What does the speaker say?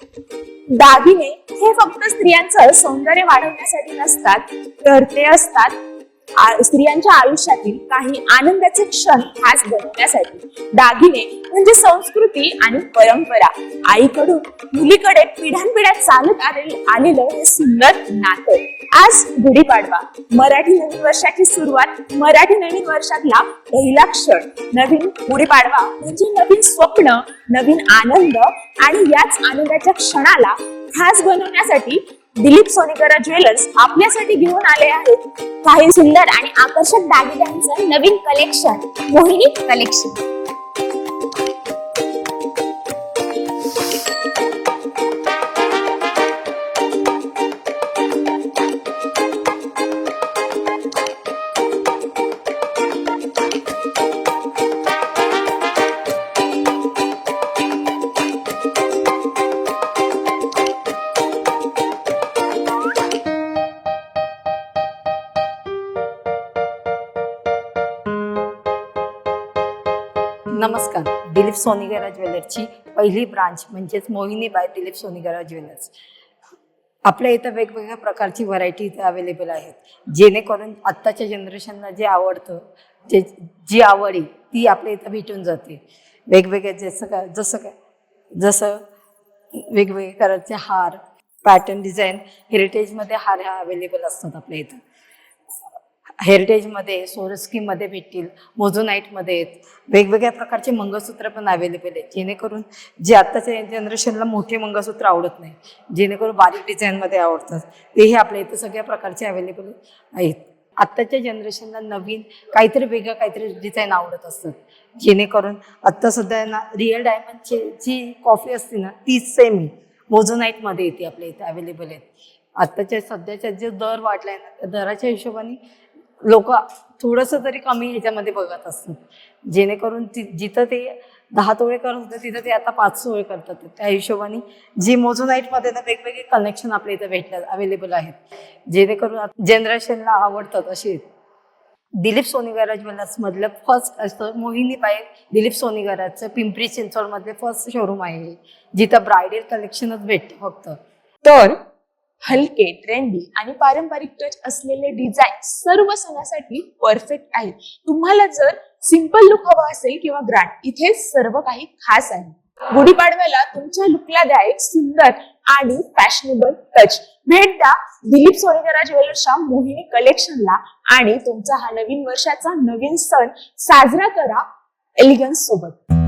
दागिने हे फक्त स्त्रियांचं सौंदर्य वाढवण्यासाठी नसतात, तर ते असतात स्त्रियांच्या आयुष्यातील काही आनंदाचे क्षण खास बनवण्यासाठी. दागिने म्हणजे संस्कृती आणि परंपरा. आईकडून मुलीकडे पिढ्यानपिढ्या चालत आलेलं हे सुंदर नातं. आज गुढीपाडवा, मराठी नवीन वर्षाची सुरुवात, मराठी नवीन वर्षातला पहिला क्षण. नवीन गुढीपाडवा म्हणजे नवीन स्वप्न, नवीन आनंद, आणि याच आनंदाच्या क्षणाला खास बनवण्यासाठी दिलीप सोनीकरा ज्वेलर्स आपल्यासाठी घेऊन आले आहेत काही सुंदर आणि आकर्षक दागिन्यांचं नवीन कलेक्शन, मोहिनी कलेक्शन. नमस्कार. दिलीप सोनीकरा ज्वेलर्सची पहिली ब्रांच म्हणजेच मोहिनी बाय दिलीप सोनीकरा ज्वेलर्स. आपल्या इथं वेगवेगळ्या प्रकारची व्हरायटी इथे अवेलेबल आहेत, जेणेकरून आत्ताच्या जनरेशनला जे आवडतं, जी आवड आहे ती आपल्या इथं भेटून जाते. वेगवेगळे जसं वेगवेगळे कलरचे हार, पॅटर्न डिझाईन, हेरिटेजमध्ये हार ह्या अवेलेबल असतात आपल्या इथं. हेरिटेजमध्ये, सोरस्कीमध्ये भेटतील, मोझोनाईटमध्ये आहेत. वेगवेगळ्या प्रकारचे मंगळसूत्र पण अवेलेबल आहेत, जेणेकरून जे आत्ताच्या जनरेशनला मोठे मंगळसूत्र आवडत नाही, जेणेकरून बारीक डिझाईनमध्ये आवडतात, तेही आपल्या इथं सगळ्या प्रकारचे अवेलेबल आहेत. आत्ताच्या जनरेशनला नवीन काहीतरी वेगळं काहीतरी डिझाईन आवडत असतात, जेणेकरून आत्ता सध्या ना रिअल डायमंडची जी कॉफी असते ना तीच सेम आहे मोझोनाईटमध्ये येते आपल्या इथे अवेलेबल आहेत. आत्ताच्या सध्याच्या जे दर वाढलाय ना, त्या दराच्या हिशोबाने लोक थोडंसं तरी कमी ह्याच्यामध्ये बघत असतात, जेणेकरून जिथं ते 10 तोळे करत होते तिथं ते आता 5 तोळे करतात. त्या हिशोबाने जी मोझोनाईटमध्ये ना वेगवेगळे कलेक्शन आपल्या इथं भेटतात अवेलेबल आहेत, जेणेकरून जनरेशनला आवडतात असे. दिलीप सोनीकरा ज्वेलर्स मधलं फर्स्ट असतं मोहिनी बाय दिलीप सोनीकराचं पिंपरी चिंचवडमध्ये फर्स्ट शोरूम आहे, जिथं ब्रायडल कलेक्शनच भेटतं फक्त. तर हलके, ट्रेंडी आणि पारंपरिक टच असलेले डिझाईन सर्व सणासाठी परफेक्ट आहे. तुम्हाला जर सिंपल लुक हवा असेल किंवा ग्रँड, इथे सर्व काही खास आहे. गुढीपाडव्याला तुमच्या लुकला द्या एक सुंदर आणि फॅशनेबल टच. भेट द्या दिलीप सोनीकरा ज्वेलर्सच्या मोहिनी कलेक्शनला आणि तुमचा हा नवीन वर्षाचा नवीन सण साजरा करा एलिगन्स सोबत.